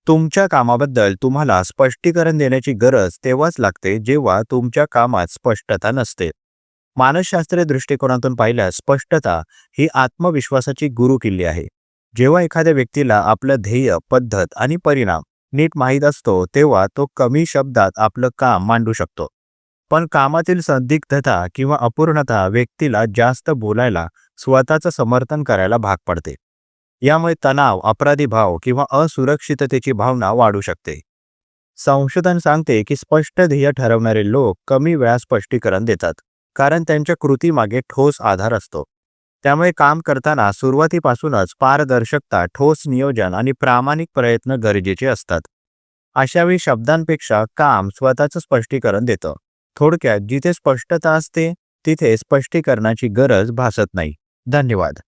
तुमच्या कामाबद्दल तुम्हाला स्पष्टीकरण देण्याची गरज तेव्हाच लागते जेव्हा तुमच्या कामात स्पष्टता नसते. मानसशास्त्रीय दृष्टिकोनातून पाहिल्यास स्पष्टता ही आत्मविश्वासाची गुरुकिल्ली आहे. जेव्हा एखाद्या व्यक्तीला आपलं ध्येय, पद्धत आणि परिणाम नीट माहीत असतो, तेव्हा तो कमी शब्दात आपलं काम मांडू शकतो. पण कामातील संदिग्धता किंवा अपूर्णता व्यक्तीला जास्त बोलायला, स्वतःचं समर्थन करायला भाग पडते. यामुळे तणाव, अपराधी भाव किंवा असुरक्षिततेची भावना वाढू शकते. संशोधन सांगते की स्पष्ट ध्येय ठरवणारे लोक कमी वेळा स्पष्टीकरण देतात, कारण त्यांच्या कृतीमागे ठोस आधार असतो. त्यामुळे काम करताना सुरुवातीपासूनच पारदर्शकता, ठोस नियोजन आणि प्रामाणिक प्रयत्न गरजेचे असतात. अशावेळी शब्दांपेक्षा काम स्वतःचं स्पष्टीकरण देतं. थोडक्यात, जिथे स्पष्टता असते तिथे स्पष्टीकरणाची गरज भासत नाही. धन्यवाद.